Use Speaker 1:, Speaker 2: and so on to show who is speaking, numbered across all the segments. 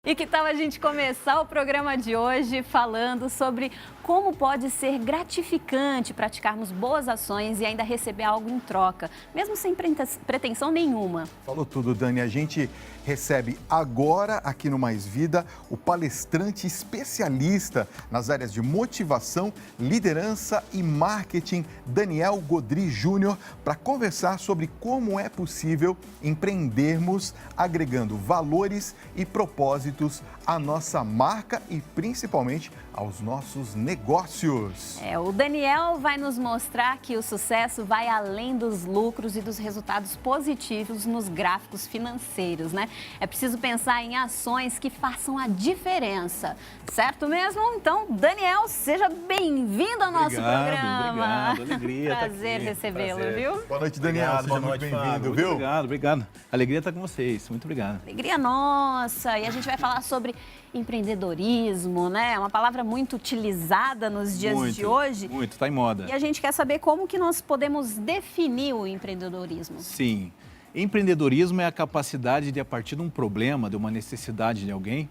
Speaker 1: E que tal a gente começar o programa de hoje falando sobre como pode ser gratificante praticarmos boas ações e ainda receber algo em troca, mesmo sem pretensão nenhuma.
Speaker 2: Falou tudo, Dani. A gente recebe agora, aqui no Mais Vida, o palestrante especialista nas áreas de motivação, liderança e marketing, Daniel Godry Júnior, para conversar sobre como é possível empreendermos agregando valores e propósitos à nossa marca e principalmente aos nossos negócios.
Speaker 1: O Daniel vai nos mostrar que o sucesso vai além dos lucros e dos resultados positivos nos gráficos financeiros, né? É preciso pensar em ações que façam a diferença, certo mesmo? Então, Daniel, seja bem-vindo ao nosso programa.
Speaker 3: Obrigado, alegria.
Speaker 1: Prazer recebê-lo, viu?
Speaker 2: Boa noite, Daniel. Seja muito bem-vindo, viu?
Speaker 3: Obrigado. Alegria estar com vocês. Muito obrigado.
Speaker 1: Alegria nossa. E a gente vai falar sobre empreendedorismo, né? É uma palavra muito utilizada nos dias de hoje.
Speaker 3: Muito, está em moda.
Speaker 1: E a gente quer saber como que nós podemos definir o empreendedorismo.
Speaker 3: Sim. Empreendedorismo é a capacidade de, a partir de um problema, de uma necessidade de alguém,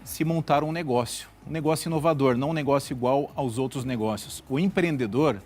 Speaker 3: se montar um negócio inovador, não um negócio igual aos outros negócios. O empreendedor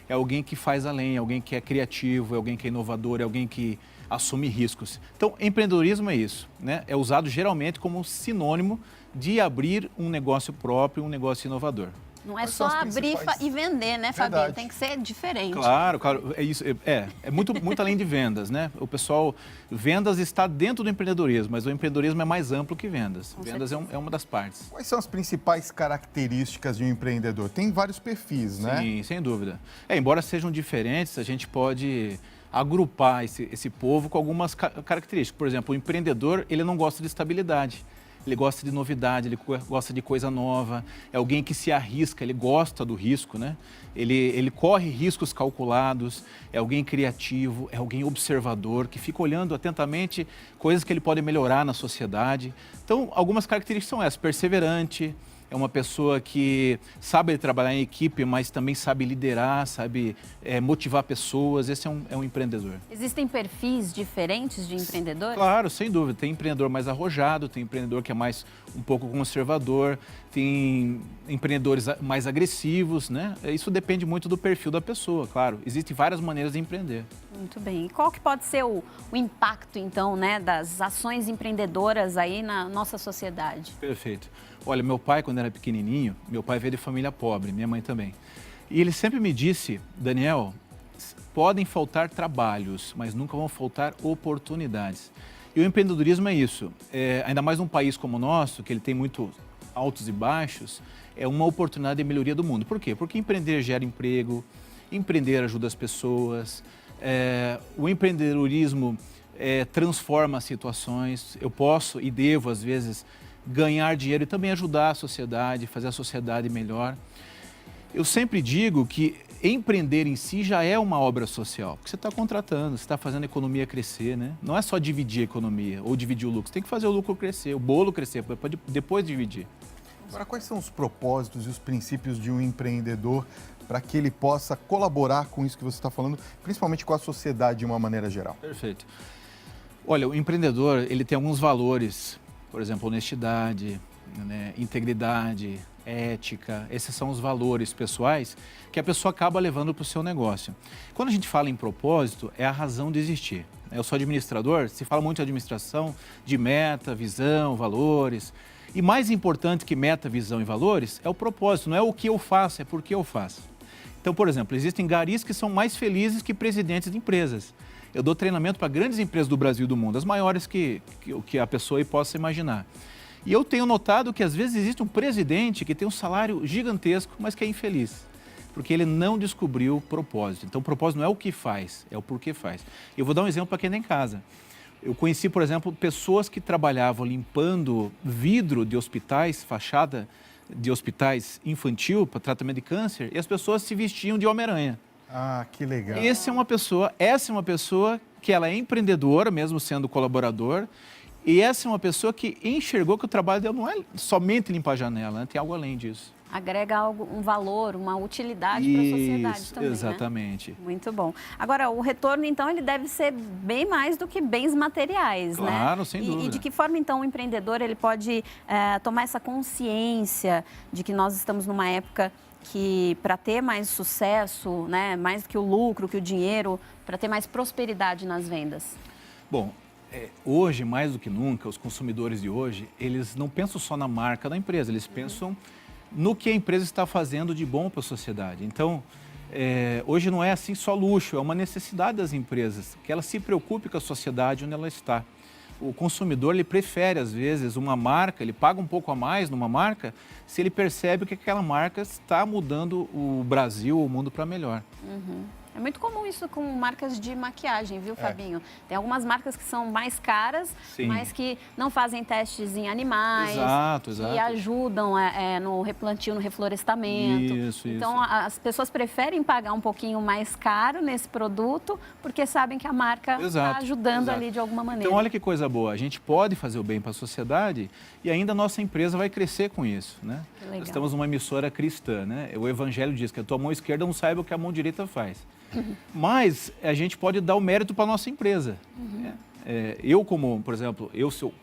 Speaker 3: é alguém que faz além, é alguém que é criativo, é alguém que é inovador, é alguém que assume riscos. Então, empreendedorismo é isso, né? É usado geralmente como sinônimo de abrir um negócio próprio, um negócio inovador.
Speaker 1: Não é só abrir e vender, né, Fabinho? Tem que ser diferente.
Speaker 3: Claro, é isso. É muito além de vendas, né? O pessoal, vendas está dentro do empreendedorismo, mas o empreendedorismo é mais amplo que vendas. Vendas é uma das partes.
Speaker 2: Quais são as principais características de um empreendedor? Tem vários perfis, né?
Speaker 3: Sim, sem dúvida. Embora sejam diferentes, a gente pode agrupar esse povo com algumas características. Por exemplo, o empreendedor, ele não gosta de estabilidade. Ele gosta de novidade, ele gosta de coisa nova, é alguém que se arrisca, ele gosta do risco, né? Ele corre riscos calculados, é alguém criativo, é alguém observador, que fica olhando atentamente coisas que ele pode melhorar na sociedade. Então, algumas características são essas: perseverante, é uma pessoa que sabe trabalhar em equipe, mas também sabe liderar, sabe motivar pessoas. Esse é um empreendedor.
Speaker 1: Existem perfis diferentes de empreendedores?
Speaker 3: Claro, sem dúvida. Tem empreendedor mais arrojado, tem empreendedor que é mais um pouco conservador, tem empreendedores mais agressivos, né? Isso depende muito do perfil da pessoa, claro. Existem várias maneiras de empreender.
Speaker 1: Muito bem. E qual que pode ser o impacto, então, né, das ações empreendedoras aí na nossa sociedade?
Speaker 3: Perfeito. Olha, meu pai, quando era pequenininho, meu pai veio de família pobre, minha mãe também. E ele sempre me disse: Daniel, podem faltar trabalhos, mas nunca vão faltar oportunidades. E o empreendedorismo é isso. Ainda mais num país como o nosso, que ele tem muito altos e baixos, é uma oportunidade de melhoria do mundo. Por quê? Porque empreender gera emprego, empreender ajuda as pessoas, o empreendedorismo transforma situações. Eu posso e devo, às vezes, ganhar dinheiro e também ajudar a sociedade, fazer a sociedade melhor. Eu sempre digo que empreender em si já é uma obra social, porque você está contratando, você está fazendo a economia crescer, né? Não é só dividir a economia ou dividir o lucro, você tem que fazer o lucro crescer, o bolo crescer, para depois dividir.
Speaker 2: Agora, quais são os propósitos e os princípios de um empreendedor para que ele possa colaborar com isso que você está falando, principalmente com a sociedade de uma maneira geral?
Speaker 3: Perfeito. Olha, o empreendedor, ele tem alguns valores, por exemplo, honestidade, né, integridade, ética. Esses são os valores pessoais que a pessoa acaba levando para o seu negócio. Quando a gente fala em propósito, é a razão de existir. Eu sou administrador, se fala muito de administração, de meta, visão, valores. E mais importante que meta, visão e valores é o propósito, não é o que eu faço, é por que eu faço. Então, por exemplo, existem garis que são mais felizes que presidentes de empresas. Eu dou treinamento para grandes empresas do Brasil e do mundo, as maiores que a pessoa aí possa imaginar. E eu tenho notado que às vezes existe um presidente que tem um salário gigantesco, mas que é infeliz, porque ele não descobriu o propósito. Então, o propósito não é o que faz, é o porquê faz. Eu vou dar um exemplo para quem está em casa. Eu conheci, por exemplo, pessoas que trabalhavam limpando vidro de hospitais, fachada de hospitais infantil para tratamento de câncer, e as pessoas se vestiam de Homem-Aranha.
Speaker 2: Ah, que legal.
Speaker 3: Essa é uma pessoa que ela é empreendedora, mesmo sendo colaborador, e essa é uma pessoa que enxergou que o trabalho dela não é somente limpar a janela, né? Tem algo além disso.
Speaker 1: agrega algo, um valor, uma utilidade para a sociedade também,
Speaker 3: exatamente.
Speaker 1: Né? Muito bom. Agora, o retorno, então, ele deve ser bem mais do que bens materiais, né?
Speaker 3: Claro, sem dúvida.
Speaker 1: E de que forma, então, o empreendedor ele pode tomar essa consciência de que nós estamos numa época que, para ter mais sucesso, né, mais do que o lucro, que o dinheiro, para ter mais prosperidade nas vendas?
Speaker 3: Bom, hoje, mais do que nunca, os consumidores de hoje, eles não pensam só na marca da empresa, eles pensam no que a empresa está fazendo de bom para a sociedade. Então, hoje não é assim só luxo, é uma necessidade das empresas, que ela se preocupe com a sociedade onde ela está. O consumidor, ele prefere, às vezes, uma marca, ele paga um pouco a mais numa marca, se ele percebe que aquela marca está mudando o Brasil, o mundo para melhor.
Speaker 1: Uhum. É muito comum isso com marcas de maquiagem, viu, Fabinho? Tem algumas marcas que são mais caras,
Speaker 3: Sim.
Speaker 1: mas que não fazem testes em animais.
Speaker 3: Exato.
Speaker 1: E ajudam no replantio, no reflorestamento.
Speaker 3: Isso.
Speaker 1: Então, as pessoas preferem pagar um pouquinho mais caro nesse produto, porque sabem que a marca está ajudando ali de alguma maneira.
Speaker 3: Então, olha que coisa boa. A gente pode fazer o bem para a sociedade e ainda a nossa empresa vai crescer com isso, né? Nós estamos numa emissora cristã, né? O Evangelho diz que a tua mão esquerda não saiba o que a mão direita faz. Mas a gente pode dar o mérito para a nossa empresa. Eu, por exemplo,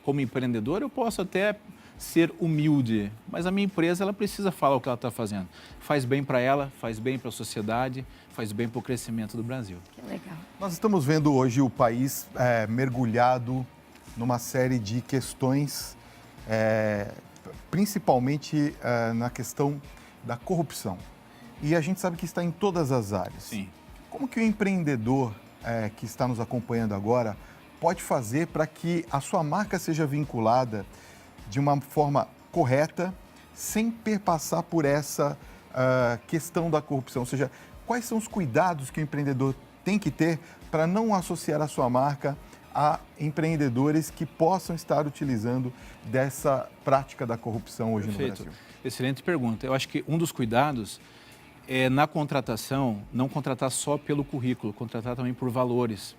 Speaker 3: como empreendedor, eu posso até ser humilde, mas a minha empresa, ela precisa falar o que ela está fazendo. Faz bem para ela, faz bem para a sociedade, faz bem para o crescimento do Brasil.
Speaker 1: Que legal.
Speaker 2: Nós estamos vendo hoje o país mergulhado numa série de questões, principalmente na questão da corrupção. E a gente sabe que está em todas as áreas.
Speaker 3: Sim.
Speaker 2: Como que o empreendedor que está nos acompanhando agora pode fazer para que a sua marca seja vinculada de uma forma correta, sem perpassar por essa questão da corrupção? Ou seja, quais são os cuidados que o empreendedor tem que ter para não associar a sua marca a empreendedores que possam estar utilizando dessa prática da corrupção hoje no Brasil?
Speaker 3: Excelente pergunta. Eu acho que um dos cuidados na contratação, não contratar só pelo currículo, contratar também por valores.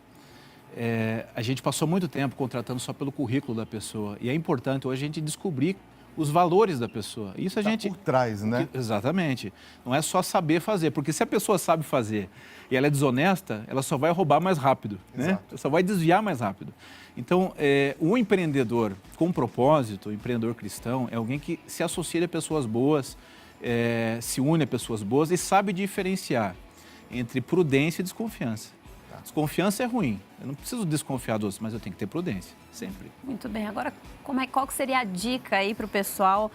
Speaker 3: A gente passou muito tempo contratando só pelo currículo da pessoa e é importante hoje a gente descobrir os valores da pessoa. Isso a gente...
Speaker 2: por trás, né?
Speaker 3: Exatamente. Não é só saber fazer, porque se a pessoa sabe fazer e ela é desonesta, ela só vai roubar mais rápido, né? Ela só vai desviar mais rápido. Então, o empreendedor com propósito, o empreendedor cristão, é alguém que se associa a pessoas boas, se une a pessoas boas e sabe diferenciar entre prudência e desconfiança. Desconfiança é ruim. Eu não preciso desconfiar dos outros, mas eu tenho que ter prudência, sempre.
Speaker 1: Muito bem. Agora, qual que seria a dica aí para o pessoal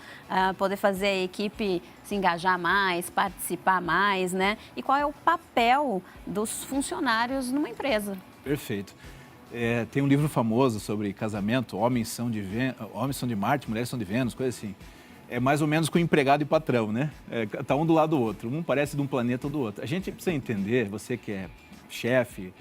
Speaker 1: poder fazer a equipe se engajar mais, participar mais, né? E qual é o papel dos funcionários numa empresa?
Speaker 3: Perfeito. Tem um livro famoso sobre casamento, Homens são de Marte, Mulheres são de Vênus, coisa assim. É mais ou menos com empregado e patrão, né? Tá um do lado do outro, um parece de um planeta ou do outro. A gente precisa entender, você que é chefe,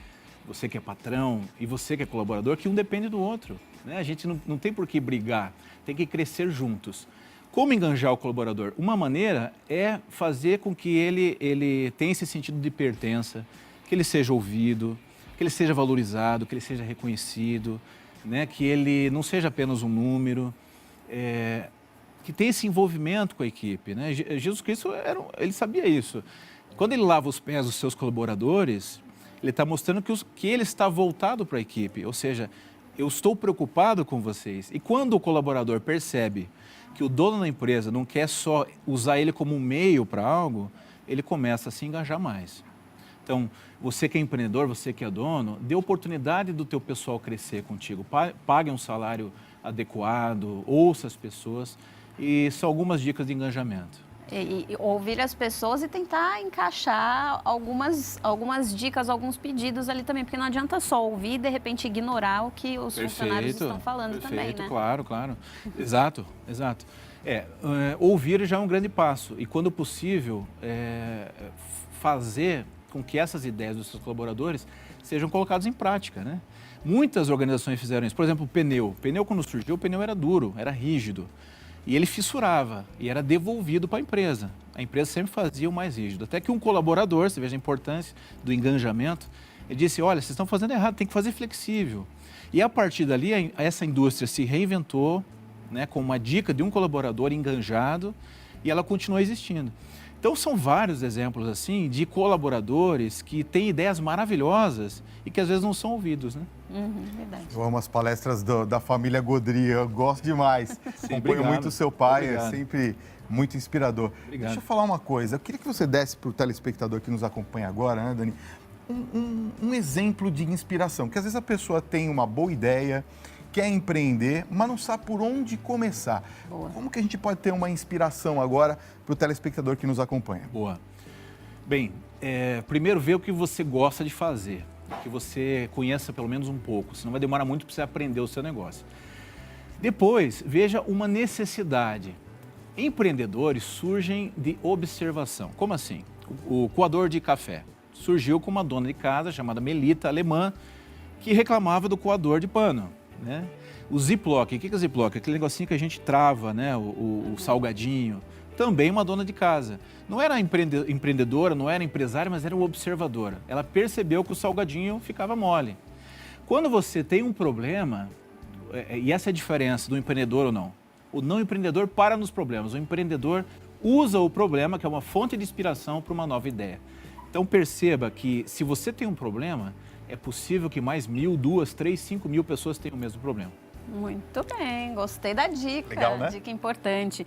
Speaker 3: você que é patrão e você que é colaborador, que um depende do outro, né? A gente não tem por que brigar, tem que crescer juntos. Como enganjar o colaborador? Uma maneira é fazer com que ele tenha esse sentido de pertença, que ele seja ouvido, que ele seja valorizado, que ele seja reconhecido, né? Que ele não seja apenas um número, que tenha esse envolvimento com a equipe, né? Jesus Cristo, ele sabia isso. Quando ele lava os pés dos seus colaboradores, ele está mostrando que ele está voltado para a equipe, ou seja, eu estou preocupado com vocês. E quando o colaborador percebe que o dono da empresa não quer só usar ele como um meio para algo, ele começa a se engajar mais. Então, você que é empreendedor, você que é dono, dê oportunidade do teu pessoal crescer contigo, pague um salário adequado, ouça as pessoas, e são algumas dicas de engajamento.
Speaker 1: E ouvir as pessoas e tentar encaixar algumas dicas, alguns pedidos ali também, porque não adianta só ouvir e de repente ignorar o que os funcionários estão falando também, né?
Speaker 3: Claro. Exato. Ouvir já é um grande passo e, quando possível, fazer com que essas ideias dos seus colaboradores sejam colocadas em prática, né? Muitas organizações fizeram isso. Por exemplo, o pneu. O pneu, quando surgiu, o pneu era duro, era rígido. E ele fissurava e era devolvido para a empresa. A empresa sempre fazia o mais rígido. Até que um colaborador, você veja a importância do engajamento, ele disse, olha, vocês estão fazendo errado, tem que fazer flexível. E a partir dali, essa indústria se reinventou, né, com uma dica de um colaborador engajado, e ela continua existindo. Então, são vários exemplos assim de colaboradores que têm ideias maravilhosas e que às vezes não são ouvidos, né?
Speaker 1: Verdade.
Speaker 2: Eu amo as palestras da família Godri, eu gosto demais. Acompanho
Speaker 3: obrigado.
Speaker 2: muito o seu pai,
Speaker 3: Obrigado.
Speaker 2: é sempre muito inspirador.
Speaker 3: Obrigado.
Speaker 2: Deixa eu falar uma coisa, eu queria que você desse para o telespectador que nos acompanha agora, né, Dani, um exemplo de inspiração, que às vezes a pessoa tem uma boa ideia, quer empreender, mas não sabe por onde começar.
Speaker 1: Boa.
Speaker 2: Como que a gente pode ter uma inspiração agora para o telespectador que nos acompanha?
Speaker 3: Boa. Bem, primeiro ver o que você gosta de fazer, que você conheça pelo menos um pouco, senão vai demorar muito para você aprender o seu negócio. Depois, veja uma necessidade. Empreendedores surgem de observação. Como assim? O coador de café surgiu com uma dona de casa chamada Melita, alemã, que reclamava do coador de pano, né? O Ziploc, o que é o Ziploc? Aquele negocinho que a gente trava, né? O salgadinho. Também uma dona de casa. Não era empreendedora, não era empresária, mas era uma observadora. Ela percebeu que o salgadinho ficava mole. Quando você tem um problema, e essa é a diferença do empreendedor ou não. O não empreendedor para nos problemas. O empreendedor usa o problema, que é uma fonte de inspiração, para uma nova ideia. Então perceba que se você tem um problema, é possível que mais 1.000, 2.000, 3.000, 5.000 pessoas tenham o mesmo problema.
Speaker 1: Muito bem, gostei da dica.
Speaker 2: Legal, né?
Speaker 1: Dica importante.